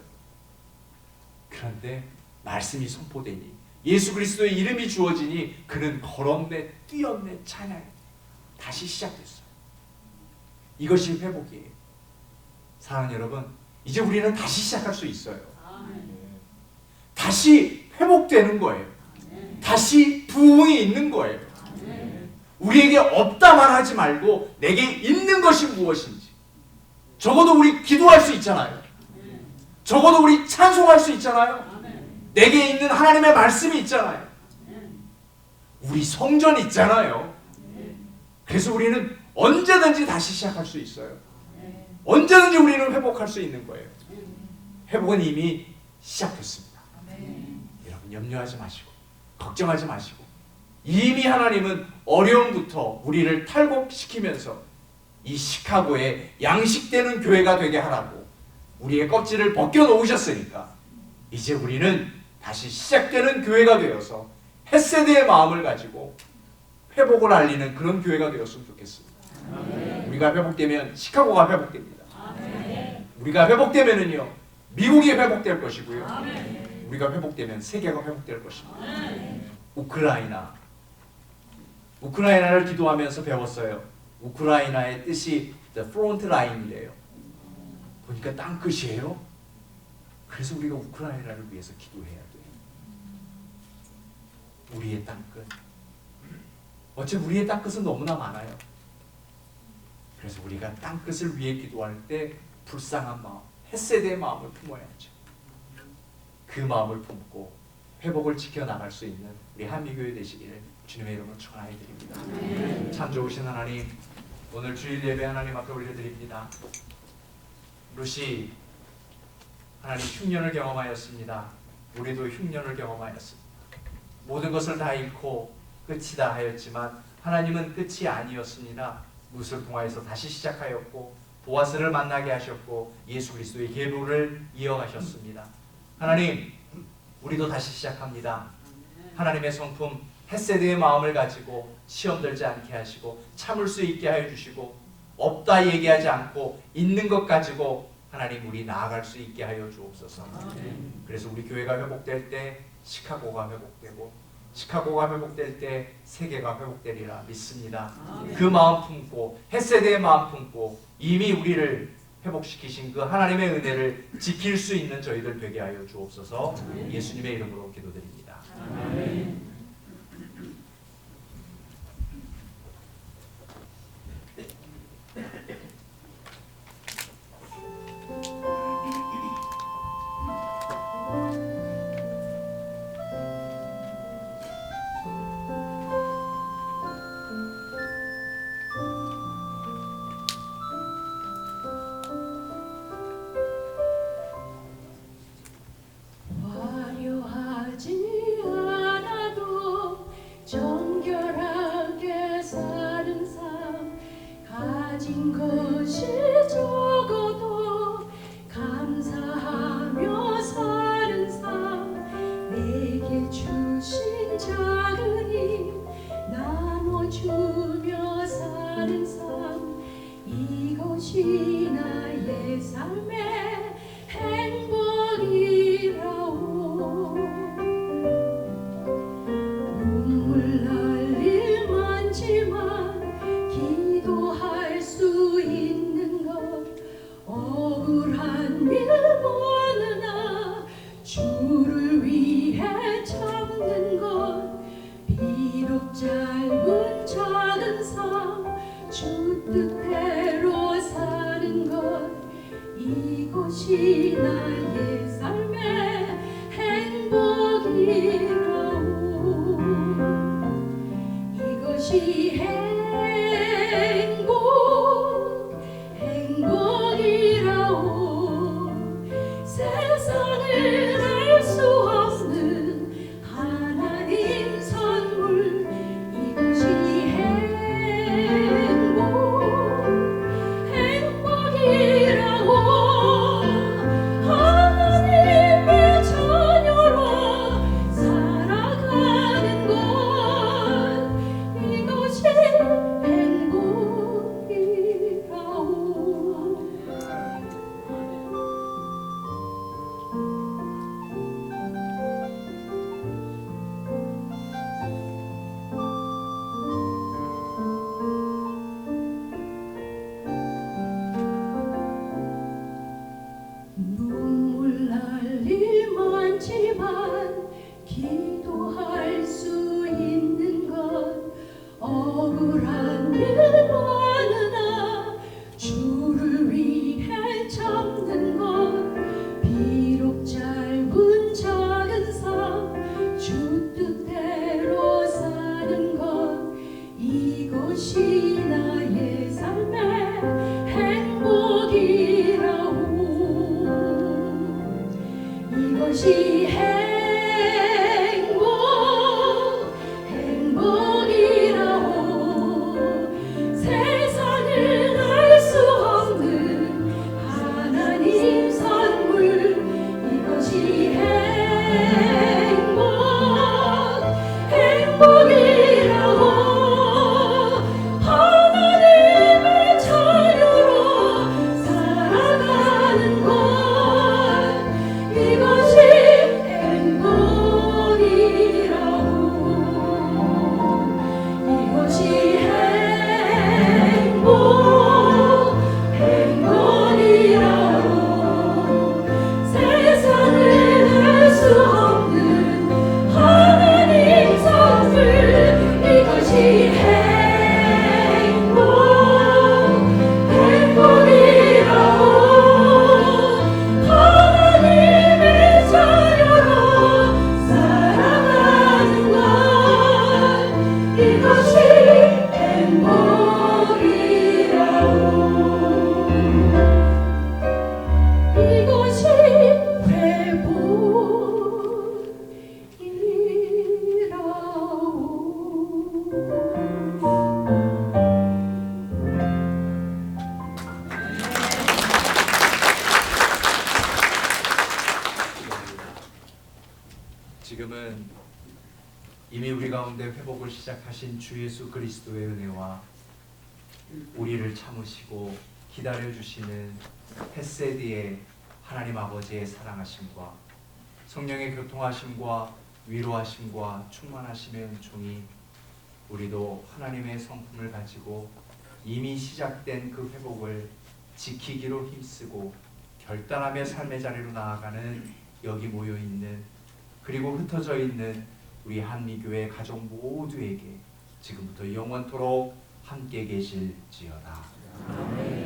그런데 말씀이 선포되니, 예수 그리스도의 이름이 주어지니 그는 걸었네, 뛰었네, 찬양 다시 시작됐어요. 이것이 회복이에요. 사랑하는 여러분, 이제 우리는 다시 시작할 수 있어요. 다시 회복되는 거예요. 다시 부흥이 있는 거예요. 우리에게 없다만 하지 말고 내게 있는 것이 무엇인지, 적어도 우리 기도할 수 있잖아요. 적어도 우리 찬송할 수 있잖아요. 내게 있는 하나님의 말씀이 있잖아요. 우리 성전이 있잖아요. 그래서 우리는 언제든지 다시 시작할 수 있어요. 언제든지 우리는 회복할 수 있는 거예요. 회복은 이미 시작됐습니다. 여러분 염려하지 마시고 걱정하지 마시고, 이미 하나님은 어려움부터 우리를 탈곡시키면서 이 시카고에 양식되는 교회가 되게 하라고 우리의 껍질을 벗겨놓으셨으니까 이제 우리는 다시 시작되는 교회가 되어서 헷세대의 마음을 가지고 회복을 알리는 그런 교회가 되었으면 좋겠습니다. 우리가 회복되면 시카고가 회복됩니다. 우리가 회복되면은요, 미국이 회복될 것이고요. 우리가 회복되면 세계가 회복될 것입니다. 우크라이나를 기도하면서 배웠어요. 우크라이나의 뜻이 the front line이래요. 보니까 땅끝이에요. 그래서 우리가 우크라이나를 위해서 기도해야 돼요. 우리의 땅끝. 어차피 우리의 땅끝은 너무나 많아요. 그래서 우리가 땅끝을 위해 기도할 때 불쌍한 마음, 헷세대의 마음을 품어야죠. 그 마음을 품고 회복을 지켜나갈 수 있는 우리 한미교회 되시기를 주님의 이름으로 축원하여 드립니다. 참 좋으신 하나님, 오늘 주일 예배 하나님 앞에 올려드립니다. 루시 하나님 흉년을 경험하였습니다. 우리도 흉년을 경험하였습니다. 모든 것을 다 잃고 끝이다 하였지만 하나님은 끝이 아니었습니다. 무엇을 통하여서 다시 시작하였고 보아스를 만나게 하셨고 예수 그리스도의 계보를 이어가셨습니다. 하나님, 우리도 다시 시작합니다. 하나님의 성품 헷세대의 마음을 가지고 시험 들지 않게 하시고 참을 수 있게 하여 주시고 없다 얘기하지 않고 있는 것 가지고 하나님 우리 나아갈 수 있게 하여 주옵소서. 그래서 우리 교회가 회복될 때 시카고가 회복되고 시카고가 회복될 때 세계가 회복되리라 믿습니다. 그 마음 품고 헷세대의 마음 품고 이미 우리를 회복시키신 그 하나님의 은혜를 지킬 수 있는 저희들 되게 하여 주옵소서. 예수님의 이름으로 기도드립니다. 아멘. 화려하지 않아도 정결하게 사는 삶, 가진 것이 적어도 감사하며 사는 삶, 내게 주신 작은 힘 나눠주며 사는 삶, 이것이 나의 삶의 행복이라오. 눈물 날 일 많지만 기도할 수 있는 것, 억울한 일 많으나 주를 위해 참는 것, 비록 짧은 작은 삶 주 뜻대로 사는 것, 이것이 나의 삶의 행복이라오. 이것이 행복이라오. 세상을 알 수 없는 하나님 선물, 이것이 행복이라오. 하나님 말씀은 이미 우리 가운데 회복을 시작하신 주 예수 그리스도의 은혜와 우리를 참으시고 기다려주시는 헤세드의 하나님 아버지의 사랑하심과 성령의 교통하심과 위로하심과 충만하심의 은총이 우리도 하나님의 성품을 가지고 이미 시작된 그 회복을 지키기로 힘쓰고 결단하며 삶의 자리로 나아가는 여기 모여있는 그리고 흩어져 있는 우리 한미교회 가족 모두에게 지금부터 영원토록 함께 계실지어다. 아멘.